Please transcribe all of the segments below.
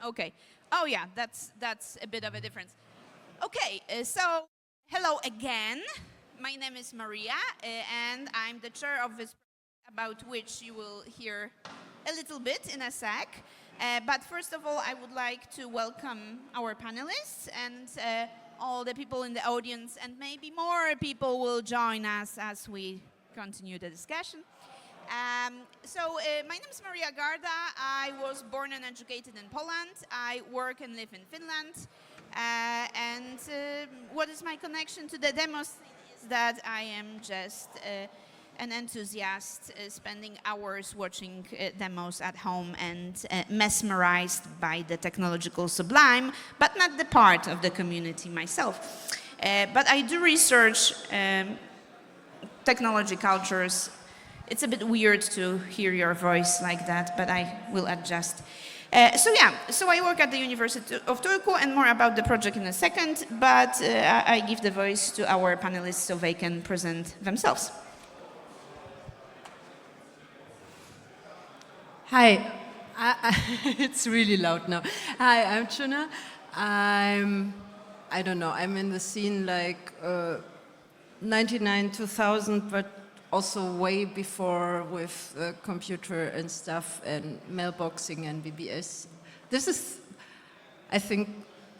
Okay. Oh yeah, that's a bit of a difference. Okay, so hello again. My name is Maria, and I'm the chair of this project about which you will hear a little bit in a sec. But first of all, I would like to welcome our panelists and all the people in the audience, and maybe more people will join us as we continue the discussion. My name is Maria Garda. I was born and educated in Poland. I work and live in Finland. What is my connection to the demos is that I am just an enthusiast, spending hours watching demos at home and mesmerized by the technological sublime, but not the part of the community myself. But I do research technology cultures. It's a bit weird to hear your voice like that, but I will adjust. So I work at the University of Turku, and more about the project in a second, but I give the voice to our panelists so they can present themselves. Hi, it's really loud now. Hi, I'm Chuna. I don't know, I'm in the scene like 99, 2000, but also way before with computer and stuff and mailboxing and BBS. This is, I think,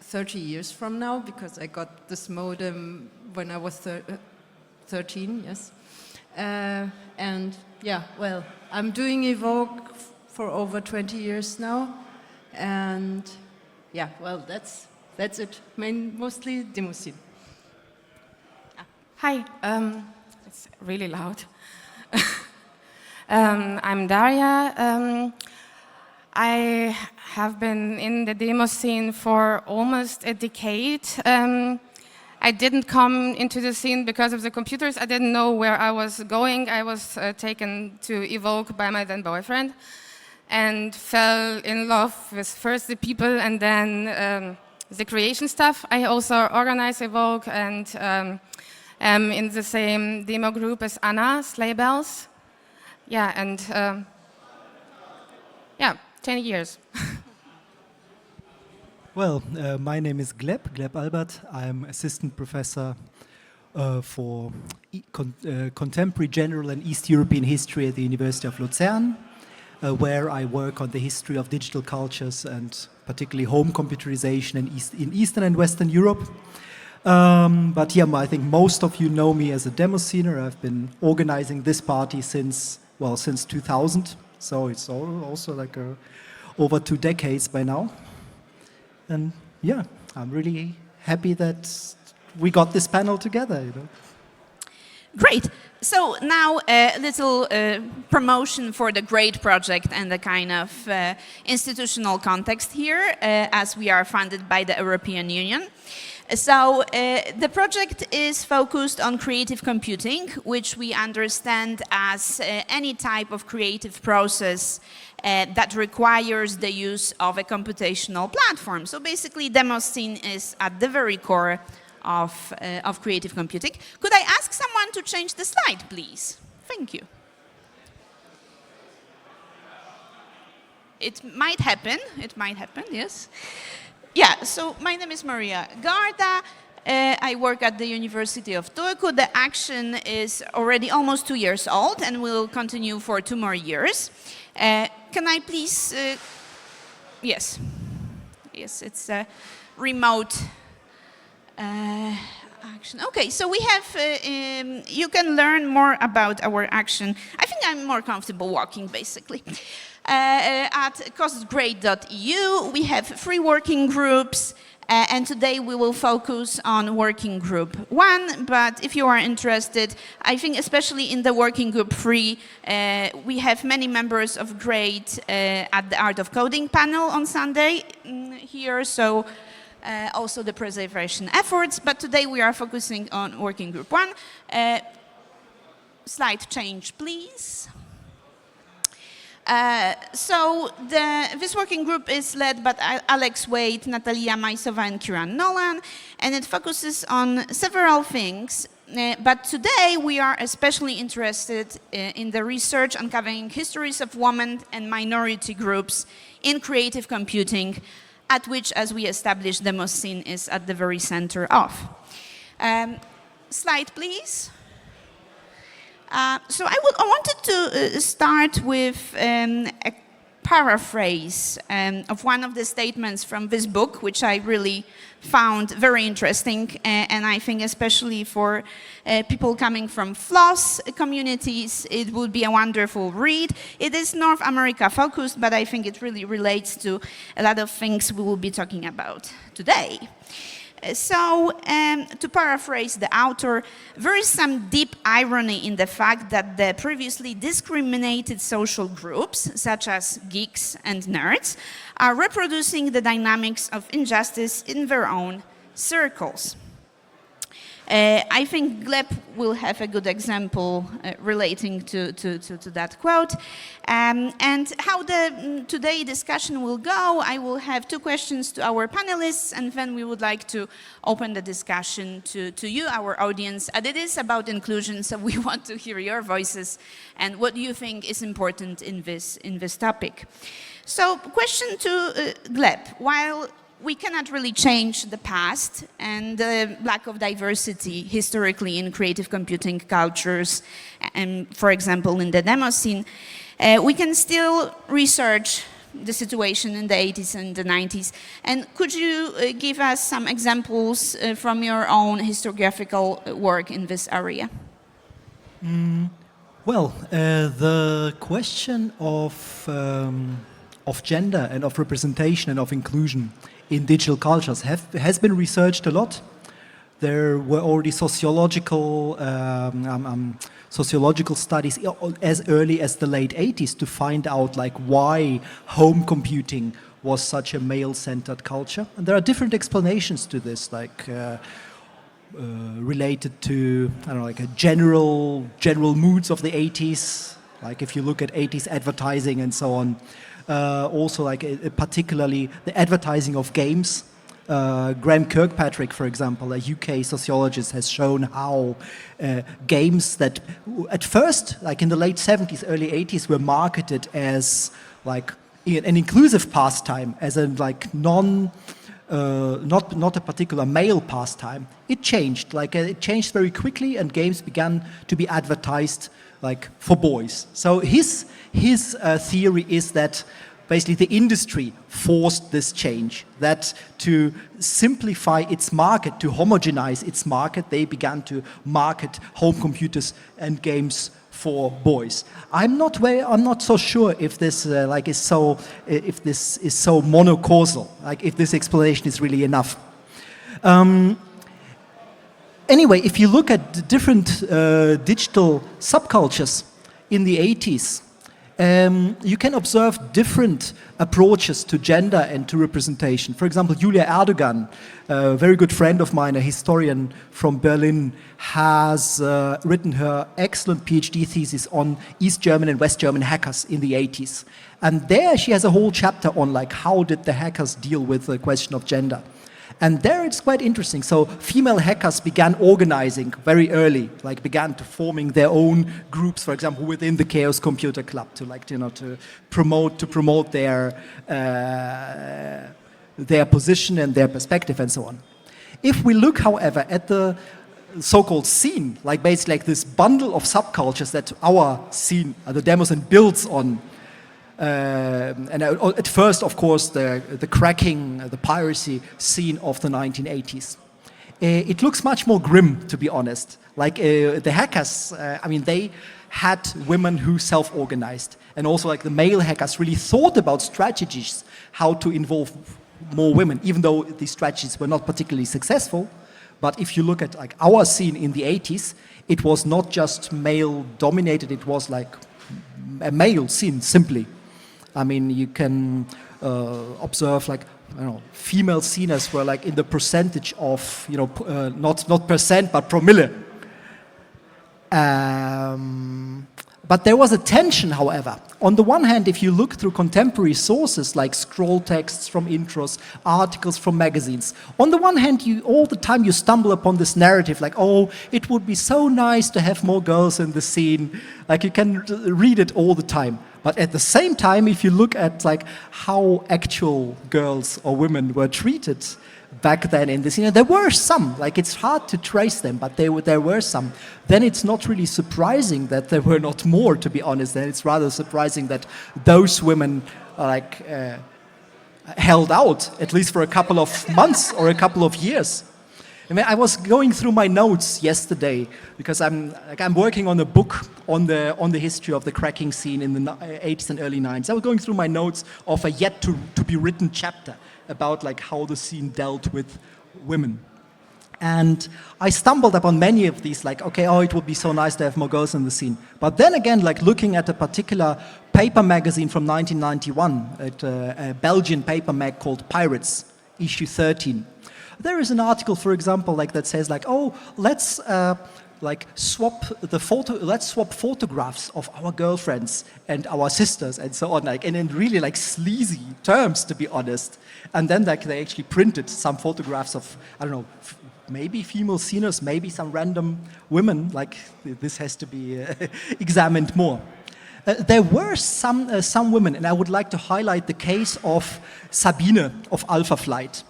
30 years from now, because I got this modem when I was 13, yes. And yeah, well, I'm doing Evoke for over 20 years now. And yeah, well, that's it. Mostly demoscene. Hi, it's really loud. I'm Daria. I have been in the demo scene for almost a decade. I didn't come into the scene because of the computers. I didn't know where I was going. I was taken to Evoke by my then boyfriend and fell in love with first the people and then the creation stuff. I also organize Evoke and am in the same demo group as Anna, Sleigh Bells. Yeah, and 10 years. Well, my name is Gleb Albert. I'm assistant professor for contemporary general and East European history at the University of Luzern, where I work on the history of digital cultures and particularly home computerization in Eastern and Western Europe. But yeah, I think most of you know me as a demo scener. I've been organizing this party since 2000, so it's also like over 2 decades by now. And yeah, I'm really happy that we got this panel together. Great. So now a little promotion for the great project and the kind of institutional context here, as we are funded by the European Union. So the project is focused on creative computing, which we understand as any type of creative process that requires the use of a computational platform. So basically, demoscene is at the very core of creative computing. Could I ask someone to change the slide, please? Thank you. It might happen, yes. Yeah, so my name is Maria Garda. I work at the University of Turku. The action is already almost 2 years old and will continue for 2 more years. Can I please... Yes, it's a remote action. Okay, so we have, you can learn more about our action. I think I'm more comfortable walking, basically. At costgrade.eu, we have 3 working groups, and today we will focus on working group 1, but if you are interested, I think especially in the working group 3, we have many members of Grade at the Art of Coding panel on Sunday here, so also the preservation efforts, but today we are focusing on working group 1. Slide change, please. This working group is led by Alex Wade, Natalia Majsova, and Kieran Nolan, and it focuses on several things. But today we are especially interested in the research uncovering histories of women and minority groups in creative computing at which, as we established, demoscene is at the very center of. Slide, please. So I wanted to start with a paraphrase of one of the statements from this book, which I really found very interesting, and I think especially for people coming from FLOSS communities, it would be a wonderful read. It is North America focused, but I think it really relates to a lot of things we will be talking about today. So, to paraphrase the author, there is some deep irony in the fact that the previously discriminated social groups, such as geeks and nerds, are reproducing the dynamics of injustice in their own circles. I think Gleb will have a good example relating to that quote. And how the today discussion will go, I will have two questions to our panelists, and then we would like to open the discussion to you, our audience. And it is about inclusion, so we want to hear your voices and what you think is important in this topic. So, question to Gleb. While we cannot really change the past and the lack of diversity historically in creative computing cultures, and for example in the demoscene, we can still research the situation in the 80s and the 90s. And could you give us some examples from your own historiographical work in this area? Well, the question of gender and of representation and of inclusion in digital cultures has been researched a lot. There were already sociological studies as early as the late 80s to find out like why home computing was such a male-centered culture. And there are different explanations to this, like related to, I don't know, like a general moods of the 80s. Like if you look at 80s advertising and so on. Also, like particularly the advertising of games. Graham Kirkpatrick, for example, a UK sociologist, has shown how games that at first, like in the late 70s, early 80s, were marketed as like an inclusive pastime, as a like not a particular male pastime. It changed, it changed very quickly, and games began to be advertised like for boys. So his theory is that basically the industry forced this change, that to simplify its market, to homogenize its market, they began to market home computers and games for boys. I'm not so sure if this if this is so monocausal, like if this explanation is really enough. Anyway, if you look at the different digital subcultures in the 80s, you can observe different approaches to gender and to representation. For example, Julia Erdogan, a very good friend of mine, a historian from Berlin, has written her excellent PhD thesis on East German and West German hackers in the 80s. And there she has a whole chapter on like how did the hackers deal with the question of gender. And there it's quite interesting. So female hackers began organizing very early, like began to forming their own groups, for example, within the Chaos Computer Club to promote their position and their perspective and so on. If we look, however, at the so-called scene, like basically like this bundle of subcultures that our scene, the demoscene, builds on. And at first, of course, the cracking, the piracy scene of the 1980s. It looks much more grim, to be honest. Like the hackers, they had women who self-organized. And also like the male hackers really thought about strategies, how to involve more women, even though these strategies were not particularly successful. But if you look at like our scene in the 80s, it was not just male-dominated, it was like a male scene, simply. I mean, you can observe like, female sceners were like in the percentage of, not percent, but promille. But there was a tension, however. On the one hand, if you look through contemporary sources like scroll texts from intros, articles from magazines, on the one hand, all the time you stumble upon this narrative like, oh, it would be so nice to have more girls in the scene. Like you can read it all the time. But at the same time, if you look at like how actual girls or women were treated back then in the scene, there were some, like it's hard to trace them, but there were some. Then it's not really surprising that there were not more, to be honest. And it's rather surprising that those women held out, at least for a couple of months or a couple of years. I mean, I was going through my notes yesterday because I'm working on a book on the history of the cracking scene in the 80s and early 90s. I was going through my notes of a yet to be written chapter about like how the scene dealt with women. And I stumbled upon many of these, like, okay, it would be so nice to have more girls in the scene. But then again, like looking at a particular paper magazine from 1991, a Belgian paper mag called Pirates, issue 13. There is an article, for example, like that says, like, let's swap photographs of our girlfriends and our sisters and so on, like, and in really like sleazy terms, to be honest. And then like they actually printed some photographs of, I don't know, maybe female sceners, maybe some random women. Like this has to be examined more. There were some women, and I would like to highlight the case of Sabine of Alpha Flight.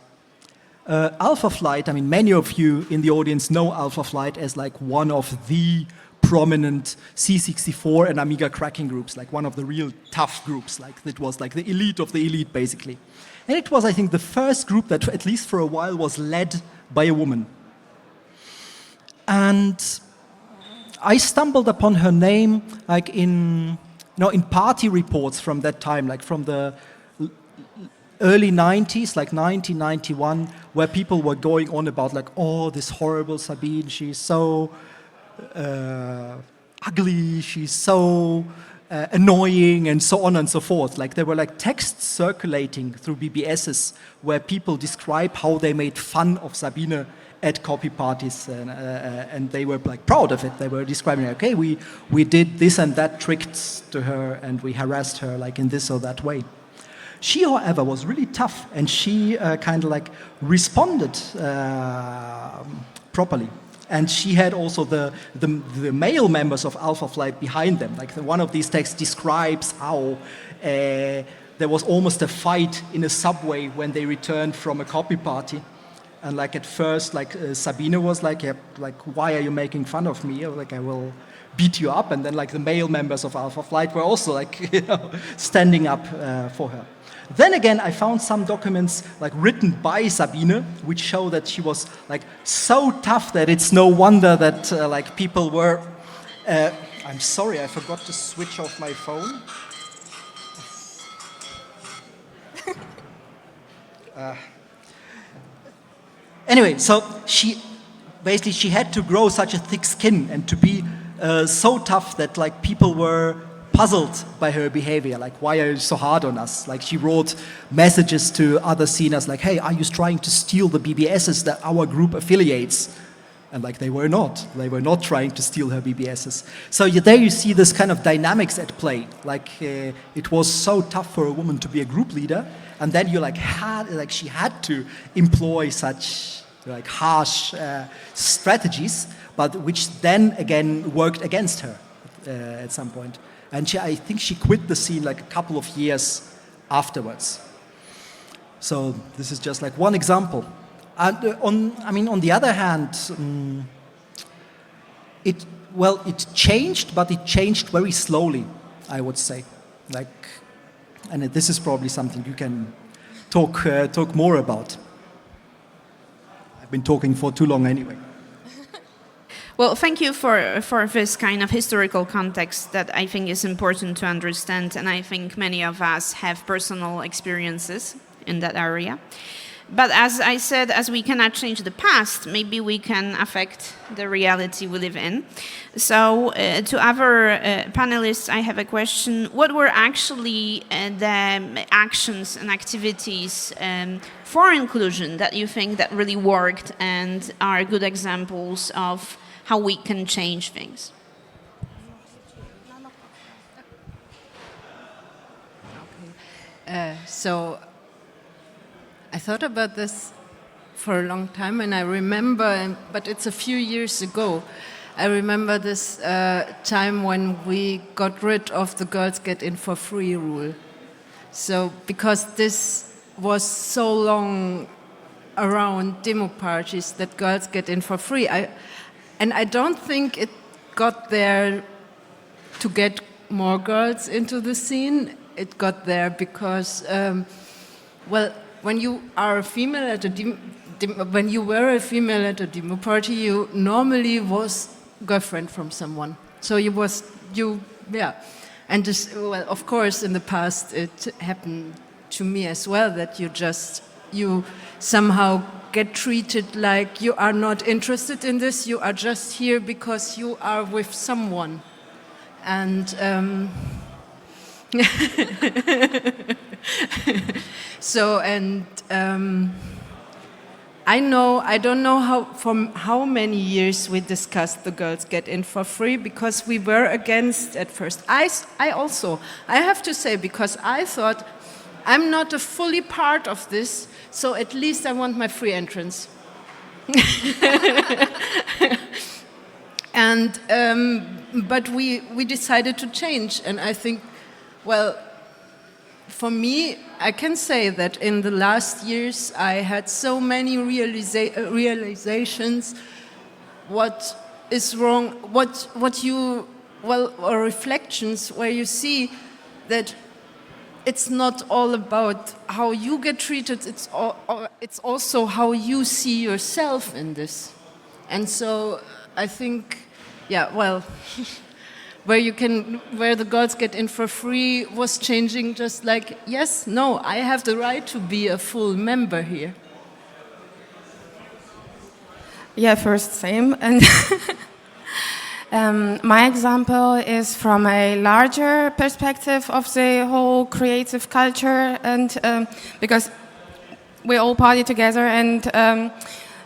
Alpha Flight, I mean, many of you in the audience know Alpha Flight as like one of the prominent C64 and Amiga cracking groups, like one of the real tough groups, like it was like the elite of the elite, basically. And it was, I think, the first group that, at least for a while, was led by a woman. And I stumbled upon her name like in party reports from that time, like from the early 90s, like 1991, where people were going on about like, this horrible Sabine, she's so ugly, she's so annoying, and so on and so forth. Like there were like texts circulating through BBSs where people describe how they made fun of Sabine at copy parties, and they were like proud of it. They were describing, okay, we did this and that tricks to her, and we harassed her like in this or that way. She, however, was really tough, and she kind of like responded properly. And she had also the male members of Alpha Flight behind them. Like one of these texts describes how there was almost a fight in a subway when they returned from a copy party. And like at first, like Sabine was like, why are you making fun of me? Or like, I will beat you up. And then like the male members of Alpha Flight were also like, standing up for her. Then again, I found some documents like written by Sabine, which show that she was like so tough that it's no wonder that like people were. I'm sorry, I forgot to switch off my phone. Anyway, so she had to grow such a thick skin and to be so tough that like people were puzzled by her behavior, like, why are you so hard on us? Like, she wrote messages to other sceners like, hey, are you trying to steal the BBSs that our group affiliates? And like, they were not trying to steal her BBSs. So there you see this kind of dynamics at play. Like, it was so tough for a woman to be a group leader, and then you she had to employ such like harsh strategies, but which then again worked against her at some point. And I think she quit the scene like a couple of years afterwards. So this is just like one example. And on the other hand, it changed, but it changed very slowly, I would say. Like, and this is probably something you can talk more about. I've been talking for too long anyway. Well, thank you for this kind of historical context that I think is important to understand, and I think many of us have personal experiences in that area. But as I said, as we cannot change the past, maybe we can affect the reality we live in. So to other panelists, I have a question. What were actually the actions and activities for inclusion that you think that really worked and are good examples of how we can change things? So I thought about this for a long time, and I remember, but it's a few years ago, I remember this time when we got rid of the girls get in for free rule. So because this was so long around demo parties that girls get in for free, and I don't think it got there to get more girls into the scene. It got there because, well, when you are a female at a when you were a female at a demo party, you normally was girlfriend from someone. So yeah. And this, well, of course, in the past it happened to me as well, that you somehow get treated like you are not interested in this, you are just here because you are with someone. And so, and I don't know from how many years we discussed the girls get in for free, because we were against at first. I have to say, because I thought, I'm not a fully part of this, so at least I want my free entrance. And, but we decided to change, and I think, well, for me, I can say that in the last years I had so many realizations what is wrong, or reflections where you see that it's not all about how you get treated, it's also how you see yourself in this. And so I think, yeah, well, where the girls get in for free was changing, just like, yes, no, I have the right to be a full member here. Yeah, first, same. And my example is from a larger perspective of the whole creative culture, and because we all party together, and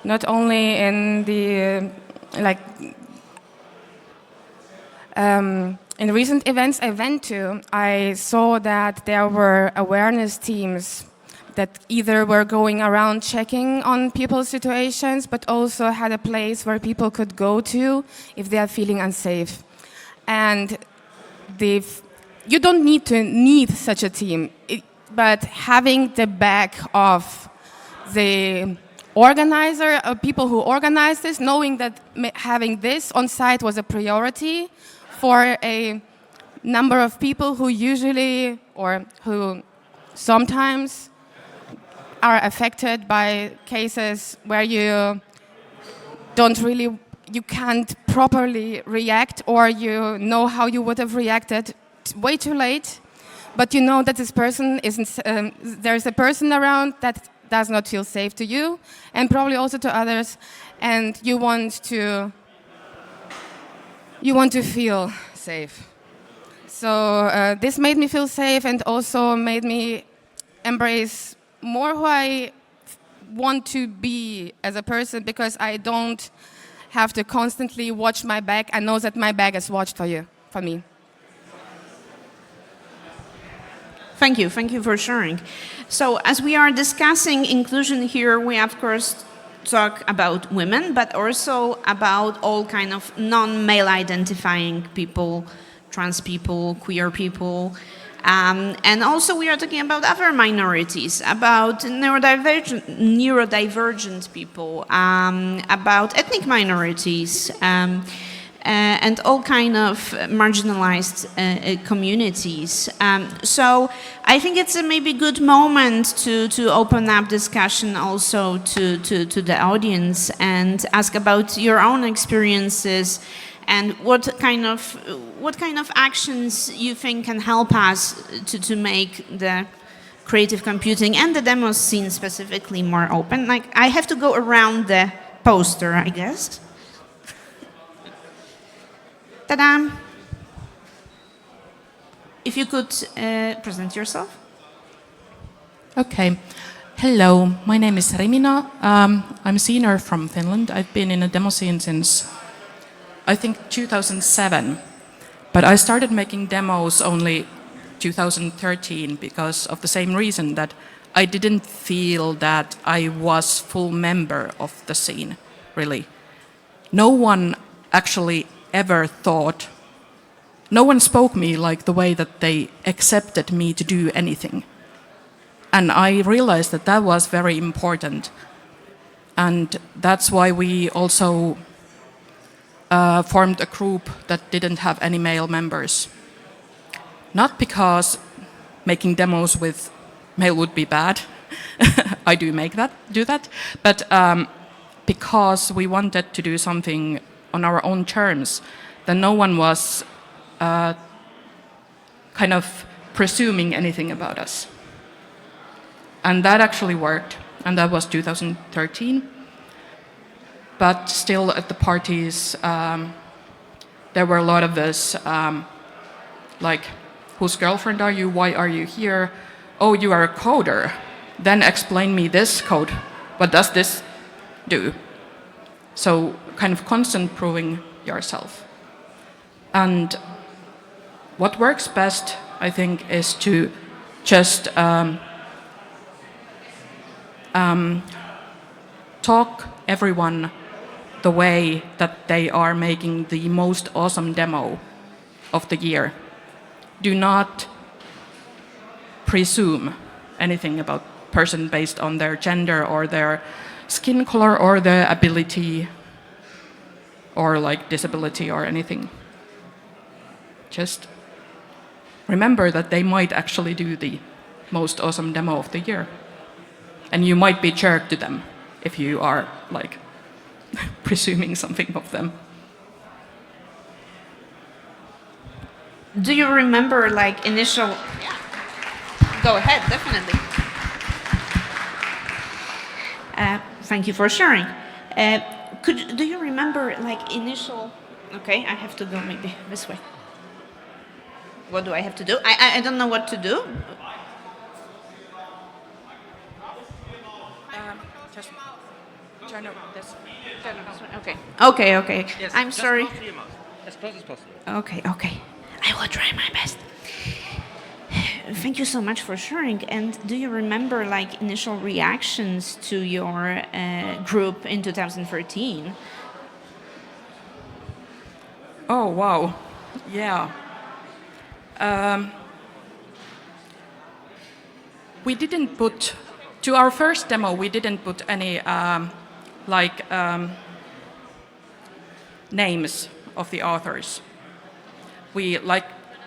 not only in the in recent events I went to, I saw that there were awareness teams that either were going around checking on people's situations, but also had a place where people could go to if they are feeling unsafe. And you don't need such a team, but having the back of the organizer, people who organize this, knowing that having this on site was a priority for a number of people who usually, or who sometimes are affected by cases where you can't properly react, or you know how you would have reacted way too late, but you know that this person isn't, there's a person around that does not feel safe to you, and probably also to others, and you want to feel safe. So this made me feel safe, and also made me embrace more who I want to be as a person, because I don't have to constantly watch my back. I know that my back is watched for me. Thank you for sharing. So as we are discussing inclusion here, we of course talk about women, but also about all kind of non-male identifying people, trans people, queer people. And also we are talking about other minorities, about neurodivergent people, about ethnic minorities, and all kind of marginalized communities. So I think it's a maybe good moment to open up discussion also to the audience and ask about your own experiences and what kind of actions you think can help us to make the creative computing and the demo scene specifically more open. Like, I have to go around the poster, I guess. Ta-da! If you could present yourself. Okay. Hello, my name is Rimina. I'm a senior from Finland. I've been in a demo scene since, I think, 2007. But I started making demos only 2013 because of the same reason, that I didn't feel that I was full member of the scene, really. No one actually ever thought, no one spoke me like the way that they accepted me to do anything. And I realized that that was very important. And that's why we also formed a group that didn't have any male members. Not because making demos with male would be bad, I do that, but because we wanted to do something on our own terms, then no one was kind of presuming anything about us. And that actually worked, and that was 2013. But still at the parties, there were a lot of this, like, whose girlfriend are you? Why are you here? Oh, you are a coder. Then explain me this code. What does this do? So kind of constant proving yourself. And what works best, I think, is to just talk everyone the way that they are making the most awesome demo of the year. Do not presume anything about person based on their gender or their skin color or their ability or like disability or anything. Just remember that they might actually do the most awesome demo of the year. And you might be jerk to them if you are like presuming something of them. Do you remember like initial? Yeah. Go ahead, definitely. Thank you for sharing. Do you remember like initial? Okay, I have to go maybe this way. What do I have to do? I don't know what to do. Just turn this. Okay. Okay. Okay. Yes, I'm just sorry. close to your mouth. As close as possible. Okay. Okay. I will try my best. Thank you so much for sharing. And do you remember like initial reactions to your group in 2013? Oh, wow. Yeah. We didn't put, to our first demo, we didn't put any names of the authors. We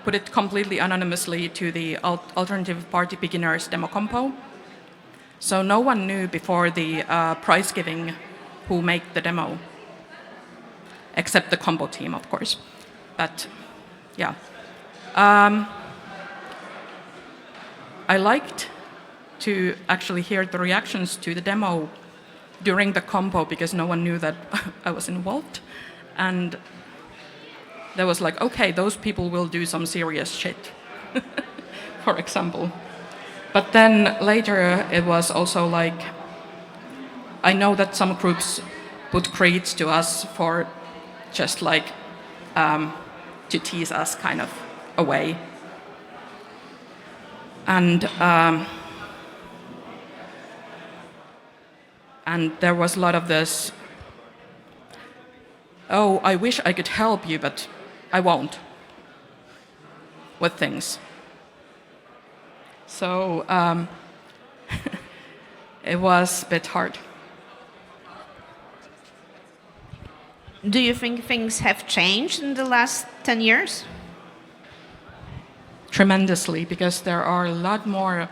put it completely anonymously to the Alternative Party Beginners demo compo. So no one knew before the prize giving who made the demo, except the compo team, of course. But yeah. I liked to actually hear the reactions to the demo during the compo because no one knew that I was involved. And there was like, okay, those people will do some serious shit, for example. But then later it was also like, I know that some groups put grades to us for just like to tease us kind of away. And there was a lot of this, oh, I wish I could help you, but I won't, with things. So it was a bit hard. Do you think things have changed in the last 10 years? Tremendously, because there are a lot more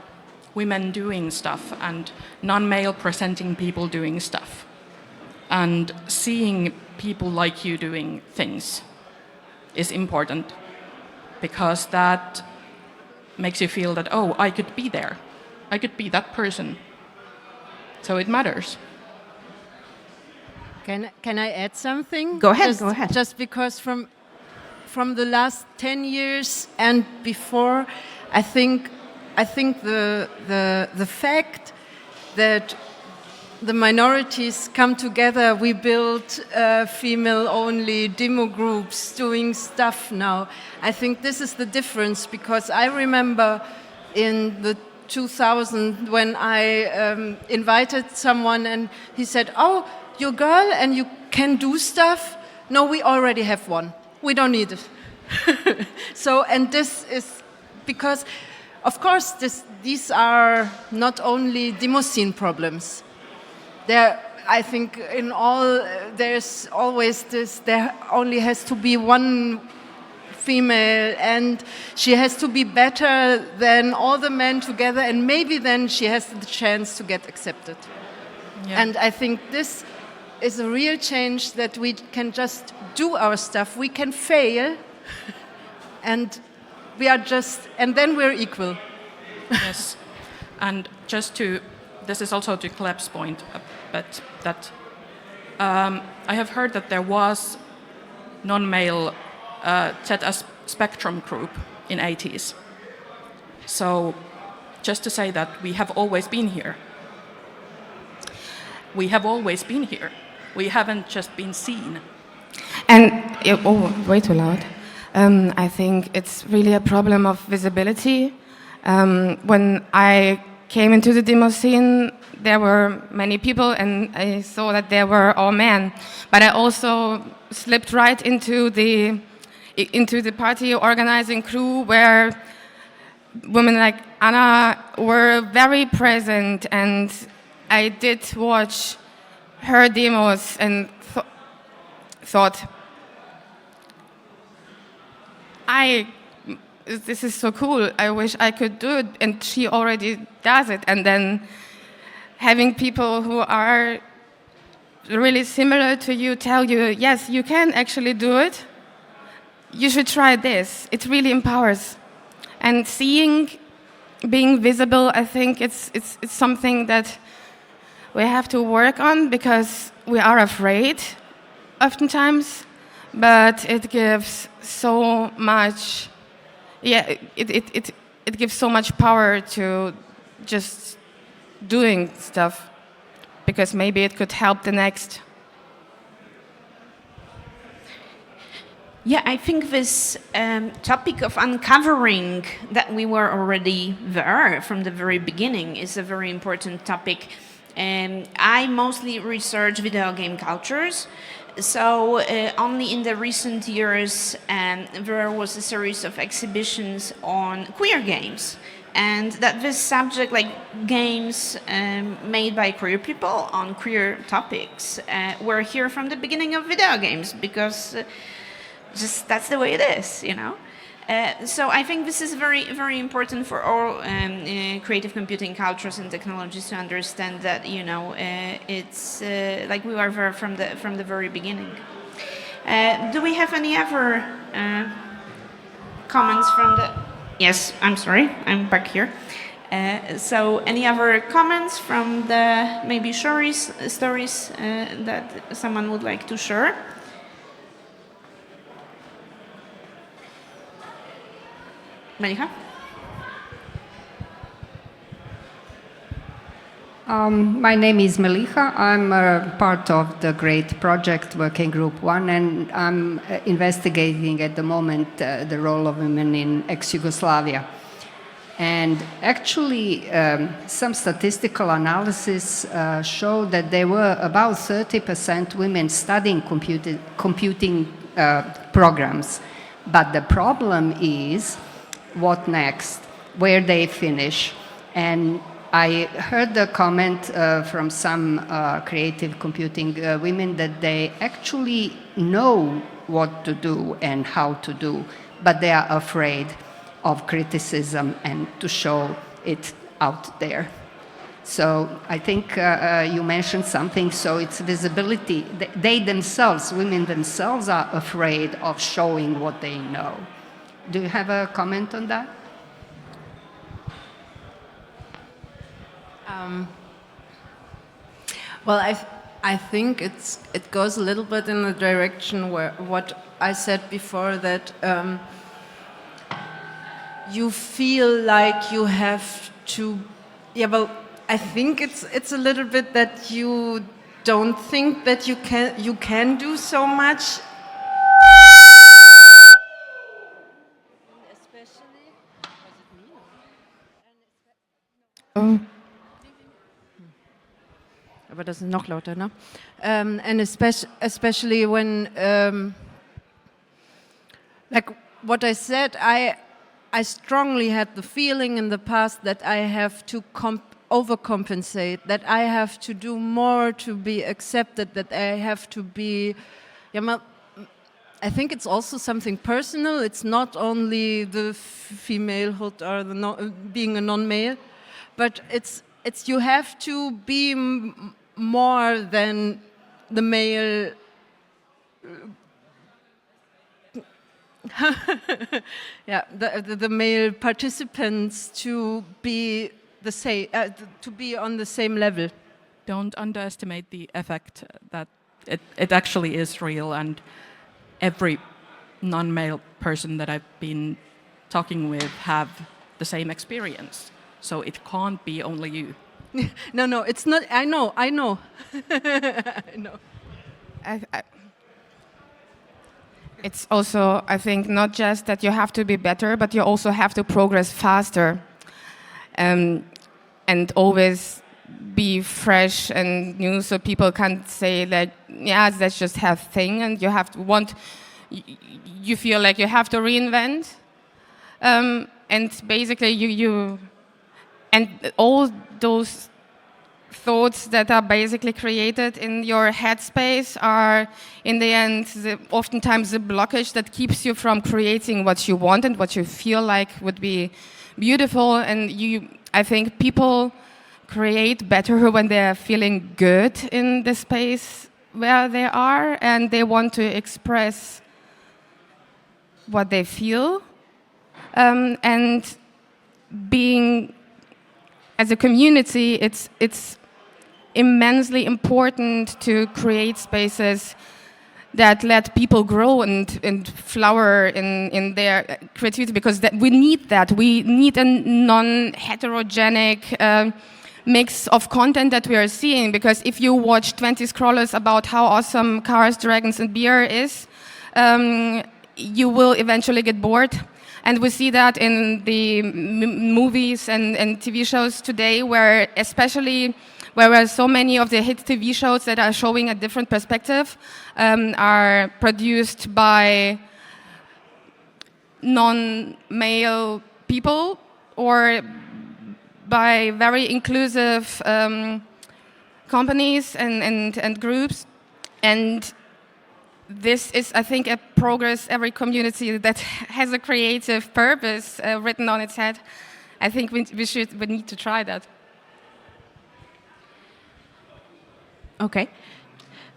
women doing stuff and non-male presenting people doing stuff. And seeing people like you doing things is important because that makes you feel that, oh, I could be there. I could be that person. So it matters. Can I add something? Go ahead, go ahead. Just because from the last 10 years and before, I think the fact that the minorities come together, we build female-only demo groups doing stuff now. I think this is the difference because I remember in the 2000 when I invited someone and he said, oh, you're a girl and you can do stuff? no, we already have one. We don't need it. So, and this is because, of course, these are not only demoscene problems. I think in all, there's always this, there only has to be one female and she has to be better than all the men together and maybe then she has the chance to get accepted. Yeah. And I think this is a real change, that we can just do our stuff, we can fail and we are just, and then we're equal. Yes, and just to, this is also to Gleb's point, but that I have heard that there was non-male ZS spectrum group in 80s. So just to say that we have always been here. We have always been here. We haven't just been seen. And, oh, way too loud. I think it's really a problem of visibility. When I came into the demo scene, there were many people and I saw that they were all men. But I also slipped right into the party organizing crew where women like Anna were very present, and I did watch her demos and thought, this is so cool, I wish I could do it, and she already does it. And then having people who are really similar to you tell you, yes, you can actually do it, you should try this. It really empowers. And being visible, I think it's something that we have to work on because we are afraid oftentimes, but it gives so much, it gives so much power to just doing stuff, because maybe it could help the next. Yeah, I think this topic of uncovering that we were already there from the very beginning is a very important topic. I mostly research video game cultures, so only in the recent years there was a series of exhibitions on queer games, and that this subject, like games made by queer people on queer topics, were here from the beginning of video games, because just that's the way it is, you know. So I think this is very, very important for all creative computing cultures and technologies to understand that, you know, it's like we were there from the very beginning. Do we have any other comments from the? Yes, I'm sorry, I'm back here. So any other comments from the maybe stories that someone would like to share? Melika? My name is Melika. I'm part of the GREAT project, Working Group 1, and I'm investigating at the moment the role of women in ex-Yugoslavia. And actually, some statistical analysis show that there were about 30% women studying computing programs. But the problem is, what next? Where they finish? And I heard the comment from some creative computing women that they actually know what to do and how to do, but they are afraid of criticism and to show it out there. So I think you mentioned something, so it's visibility. They themselves, women themselves, are afraid of showing what they know. Do you have a comment on that? Well, I think it goes a little bit in the direction where what I said before, that you feel like you have to. Yeah, well, I think it's a little bit that you don't think that you can do so much. Aber das ist noch lauter, ne? And especially when, like what I said, I strongly had the feeling in the past that I have to overcompensate, that I have to do more to be accepted, that I have to be, I think it's also something personal. It's not only the femalehood or the being a non-male, but it's you have to be more than the male. Yeah, the male participants to be the same, to be on the same level. Don't underestimate the effect that it actually is real, and every non-male person that I've been talking with have the same experience. So it can't be only you. No, it's not. I know. I know. It's also, I think, not just that you have to be better, but you also have to progress faster, and always be fresh and new, so people can't say like, yeah, that's just her thing, and you have to you feel like you have to reinvent, and basically you and all those thoughts that are basically created in your headspace are, in the end, oftentimes the blockage that keeps you from creating what you want and what you feel like would be beautiful. And I think people create better when they're feeling good in the space where they are, and they want to express what they feel. And being as a community, it's immensely important to create spaces that let people grow and flower in their creativity, because we need that. We need a non-heterogenic mix of content that we are seeing, because if you watch 20 scrollers about how awesome cars, dragons, and beer is, you will eventually get bored. And we see that in the movies and TV shows today, where so many of the hit TV shows that are showing a different perspective are produced by non-male people or by very inclusive companies and groups. And this is, I think, a progress. Every community that has a creative purpose written on its head, I think we need to try that. Okay.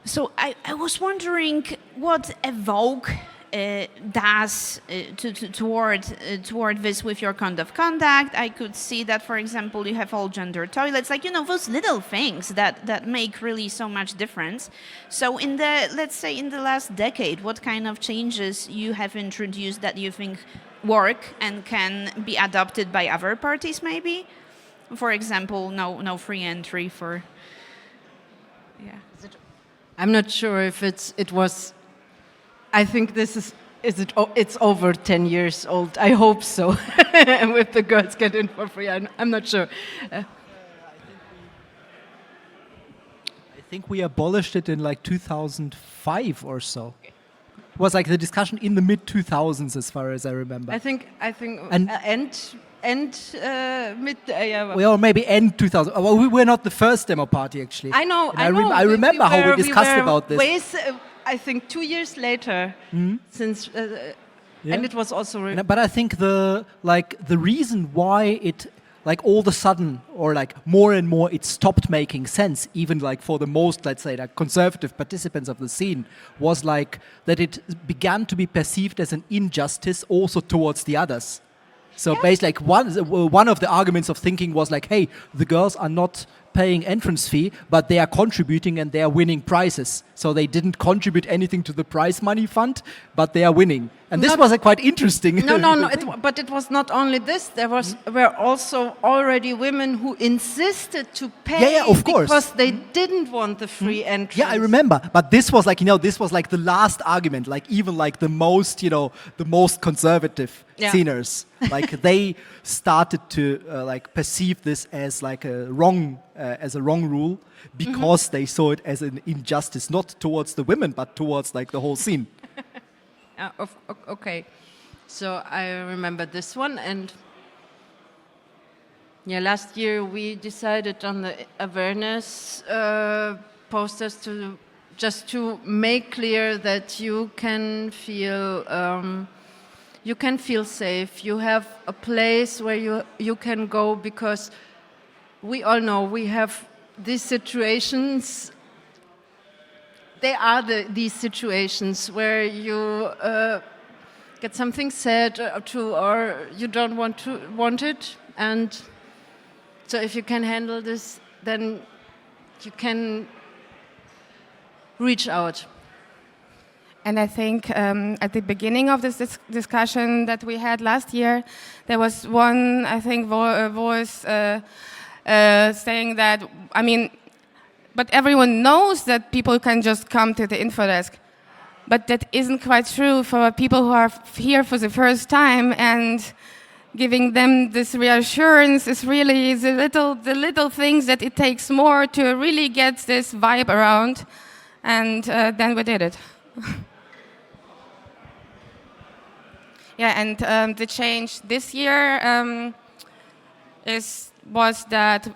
So I was wondering what Evoke does toward this with your code of conduct. I could see that, for example, you have all gender toilets, like, those little things that make really so much difference. So let's say in the last decade, what kind of changes you have introduced that you think work and can be adopted by other parties maybe? For example, no free entry for... Yeah. I'm not sure if it was. I think it's over 10 years old. I hope so. With the girls get in for free. I'm not sure. I think we abolished it in like 2005 or so. It was like the discussion in the mid 2000s, as far as I remember. I think end mid. Well, maybe end 2000. Well, we were not the first demo party, actually. I know. I remember how we discussed about this. I think 2 years later, since, and it was also. But I think the reason why it, like, all of a sudden, or like more and more, it stopped making sense, even like for the most, let's say, like conservative participants of the scene, was like that it began to be perceived as an injustice also towards the others. So basically, like one of the arguments of thinking was like, hey, the girls are not paying entrance fee, but they are contributing and they are winning prizes. So they didn't contribute anything to the prize money fund, but they are winning. And this was a quite interesting. No. thing. But it was not only this. There were also already women who insisted to pay of course. because they didn't want the free entrance. Yeah, I remember. But this was like, this was like the last argument, like even like the most conservative Yeah. sinners, like they started to like perceive this as like a wrong rule because they saw it as an injustice, not towards the women, but towards like the whole scene. Okay, so I remember this one, and last year we decided on the awareness posters to make clear that you can feel safe. You have a place where you can go, because we all know we have these situations. They are these situations where you get something said or you don't want it, and so if you can handle this, then you can reach out. And I think at the beginning of this discussion that we had last year, there was one, I think, voice saying that, but everyone knows that people can just come to the info desk. But that isn't quite true for people who are here for the first time, and giving them this reassurance is really the little things that it takes more to really get this vibe around. And then we did it. Yeah, and the change this year was that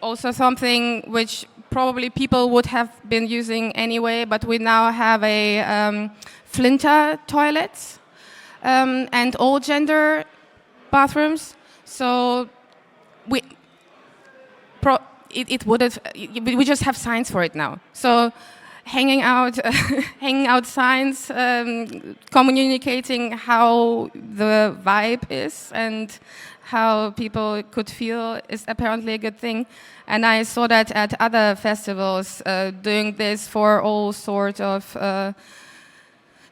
also something which probably people would have been using anyway, but we now have a Flinter toilets and all gender bathrooms. So we just have signs for it now. So hanging out signs, communicating how the vibe is and how people could feel is apparently a good thing. And I saw that at other festivals doing this for all sorts of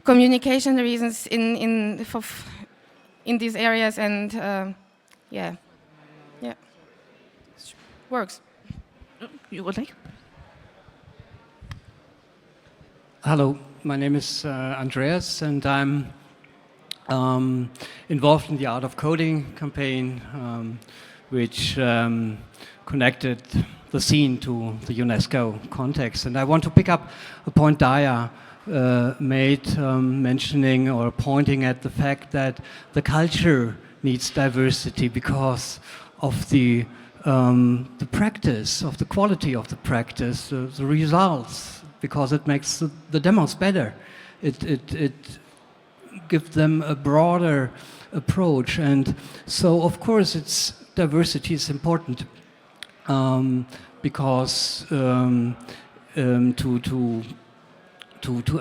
communication reasons in these areas, and yeah, works. You would like? Hello, my name is Andreas, and I'm involved in the Art of Coding campaign, which connected the scene to the UNESCO context. And I want to pick up a point Daya made, mentioning or pointing at the fact that the culture needs diversity because of the practice, of the quality of the practice, the results, because it makes the demos better. It gives them a broader approach, and so of course diversity is important because to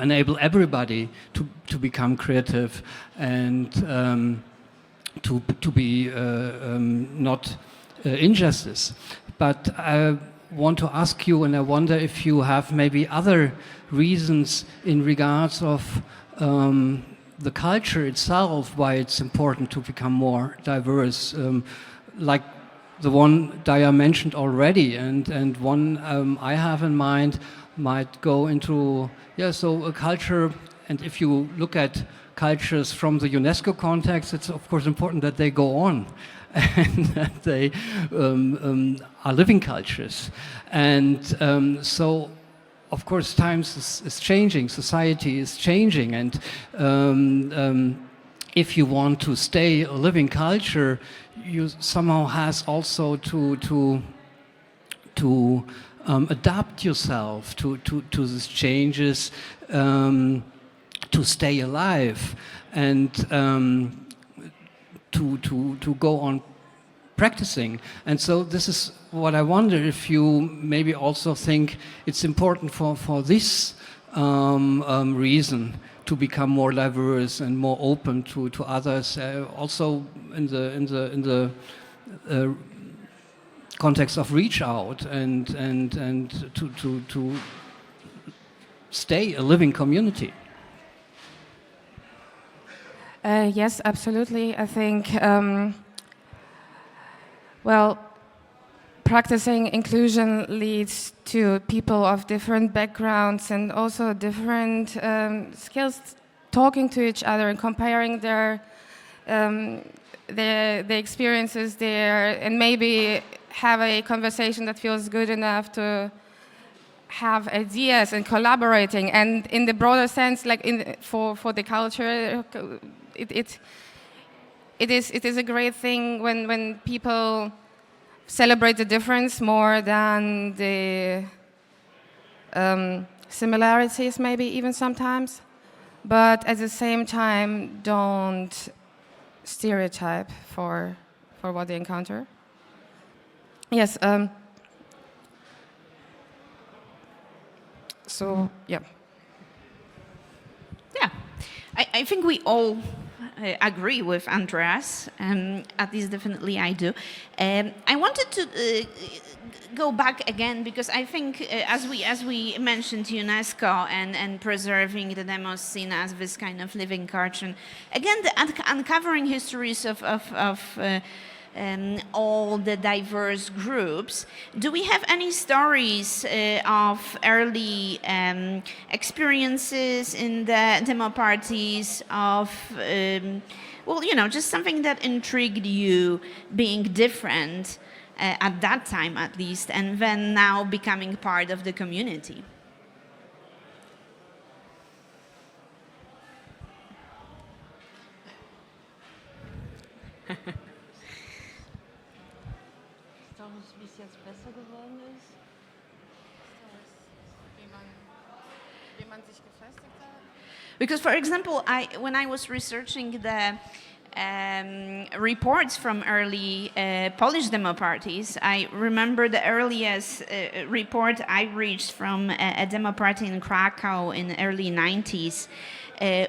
enable everybody to become creative and to be not injustice. But I want to ask you, and I wonder if you have maybe other reasons in regards of the culture itself, why it's important to become more diverse, like the one Daya mentioned already, and one I have in mind might go into, so a culture, and if you look at cultures from the UNESCO context, it's of course important that they go on and that they are living cultures. And so of course times is changing, society is changing, and if you want to stay a living culture, you somehow has also to adapt yourself to these changes, to stay alive, and to go on practicing. And so this is what I wonder, if you maybe also think it's important for this reason to become more diverse and more open to others, also in the context of reach out and to stay a living community. Yes, absolutely. I think, well, practicing inclusion leads to people of different backgrounds and also different skills talking to each other and comparing their experiences there, and maybe have a conversation that feels good enough to have ideas and collaborating. And in the broader sense, like for the culture, it is a great thing when people celebrate the difference more than the similarities, maybe even sometimes, but at the same time don't stereotype for what they encounter. Yes. So yeah. Yeah, I think we all agree with Andreas. At least, definitely, I do. I wanted to go back again because I think, as we mentioned, UNESCO and preserving the demo scene as this kind of living culture. Again, the uncovering histories of all the diverse groups. Do we have any stories of early experiences in the demo parties of, well, just something that intrigued you, being different at that time at least, and then now becoming part of the community? Because, for example, when I was researching the reports from early Polish demo parties, I remember the earliest report I reached from a demo party in Krakow in the early 90s.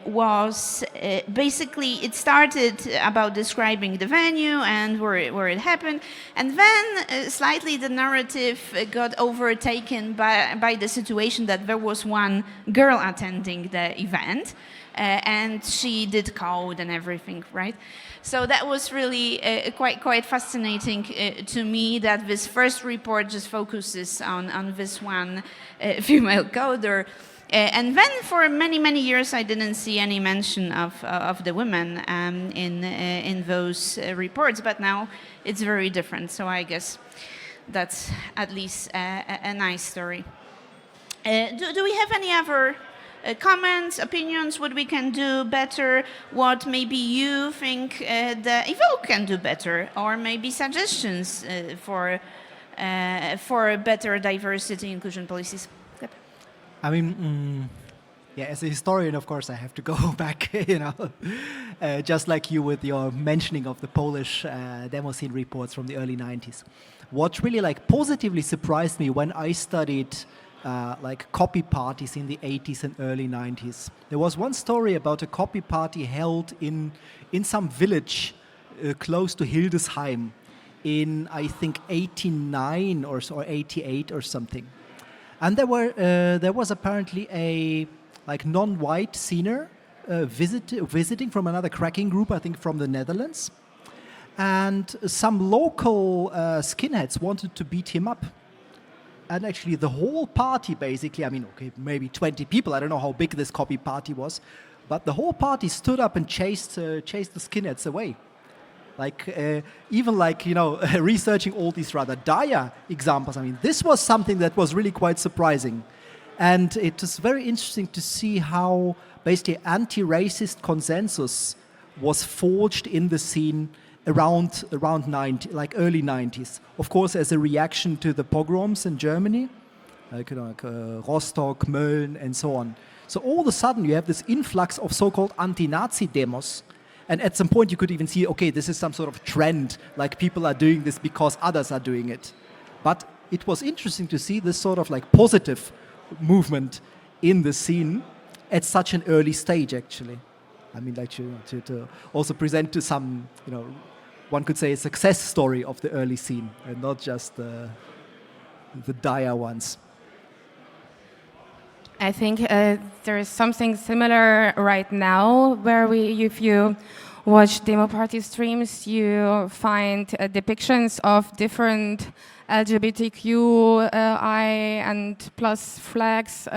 Was basically, it started about describing the venue and where it happened, and then slightly the narrative got overtaken by the situation that there was one girl attending the event, and she did code and everything, right? So that was really quite fascinating to me, that this first report just focuses on this one female coder. And then for many years I didn't see any mention of the women in those reports, but now it's very different. So I guess that's at least a nice story. Do we have any other comments, opinions, what we can do better, what maybe you think the Evoke can do better, or maybe suggestions for better diversity inclusion policies? I mean, yeah, as a historian, of course, I have to go back, just like you with your mentioning of the Polish demo scene reports from the early 90s. What really positively surprised me when I studied copy parties in the 80s and early 90s. There was one story about a copy party held in some village close to Hildesheim in, I think, 89 or 88 or something. And there was apparently a non-white scener visiting from another cracking group, I think from the Netherlands. And some local skinheads wanted to beat him up. And actually the whole party basically, maybe 20 people, I don't know how big this copy party was, but the whole party stood up and chased the skinheads away. Researching all these rather dire examples, this was something that was really quite surprising. And it was very interesting to see how basically anti-racist consensus was forged in the scene around early 90s. Of course, as a reaction to the pogroms in Germany, Rostock, Mölln, and so on. So all of a sudden you have this influx of so-called anti-Nazi demos. And at some point you could even see, okay, this is some sort of trend, like people are doing this because others are doing it. But it was interesting to see this sort of positive movement in the scene at such an early stage, actually. To also present to some, one could say a success story of the early scene and not just the dire ones. I think there is something similar right now where if you watch demo party streams, you find depictions of different LGBTQI and plus flags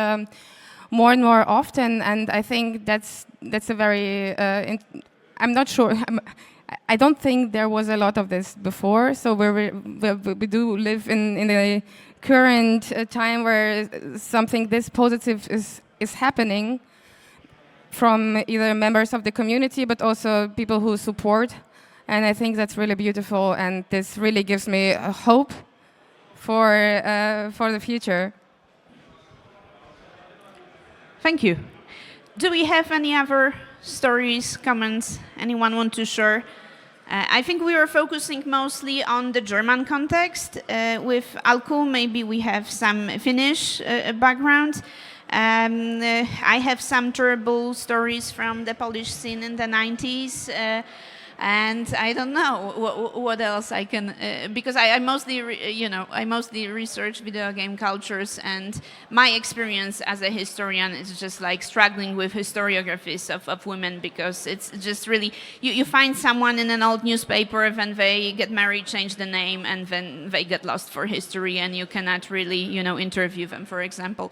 more and more often, and I think that's a very. I'm not sure. I don't think there was a lot of this before. So we do live in a current time where something this positive is happening from either members of the community, but also people who support. And I think that's really beautiful, and this really gives me a hope for the future. Thank you. Do we have any other stories, comments, anyone want to share? I think we are focusing mostly on the German context. With Alku, maybe we have some Finnish background. I have some terrible stories from the Polish scene in the 90s. And I don't know what else I can, because I mostly, I mostly research video game cultures, and my experience as a historian is just like struggling with historiographies of women, because it's just really, you find someone in an old newspaper, then they get married, change the name, and then they get lost for history, and you cannot really, interview them, for example.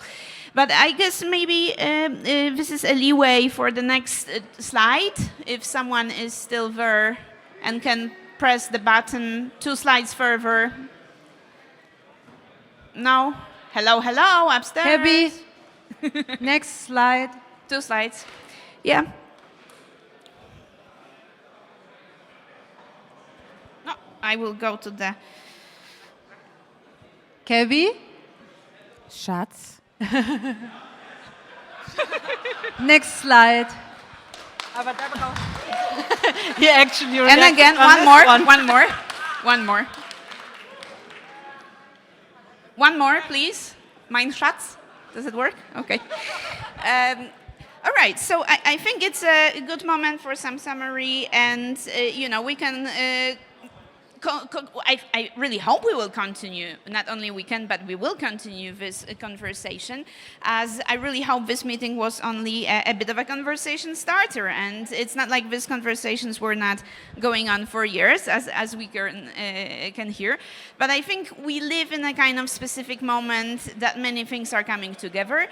But I guess maybe this is a leeway for the next slide, if someone is still there and can press the button 2 slides further. No? Hello, hello, upstairs. Abby, next slide. 2 slides. Yeah. No, I will go to the... Kebby, Schatz. next slide. Yeah, actually, you And reacted again, on one this more, one. one more. One more, please. Mein Schatz. Does it work? Okay. All right, so I think it's a good moment for some summary, and we can. I really hope we will continue. Not only we can, but we will continue this conversation, as I really hope this meeting was only a bit of a conversation starter, and it's not like these conversations were not going on for years, as we can hear. But I think we live in a kind of specific moment that many things are coming together.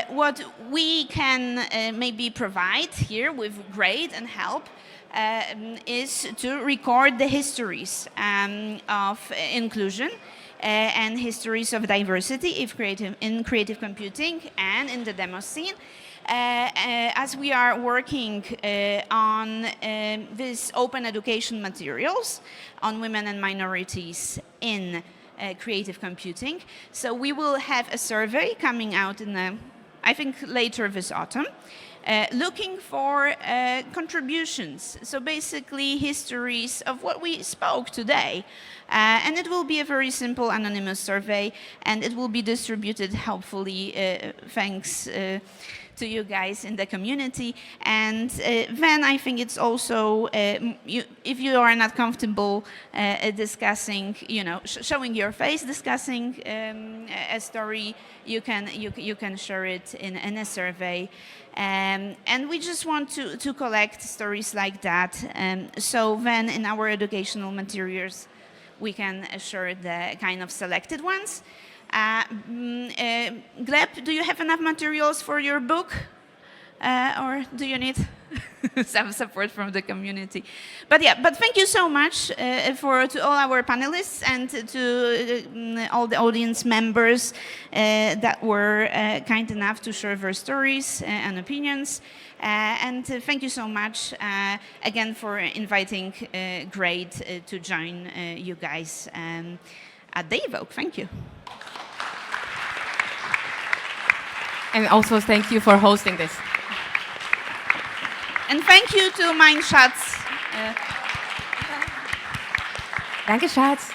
What we can maybe provide here with grade and help is to record the histories of inclusion and histories of diversity in creative computing and in the demo scene. As we are working on these open education materials on women and minorities in creative computing. So we will have a survey coming out I think later this autumn, looking for contributions, so basically histories of what we spoke today. And it will be a very simple anonymous survey, and it will be distributed, hopefully, thanks to you guys in the community. And then I think it's also, if you are not comfortable discussing, showing your face, discussing a story, you can share it in a survey. And we just want to collect stories like that. So then in our educational materials, we can share the kind of selected ones. Gleb, do you have enough materials for your book? Or do you need some support from the community? But thank you so much to all our panelists and to all the audience members that were kind enough to share their stories and opinions. And thank you so much again for inviting Grade to join you guys at the Evoke. Thank you. And also thank you for hosting this. And thank you to Mein Schatz. Danke, Schatz.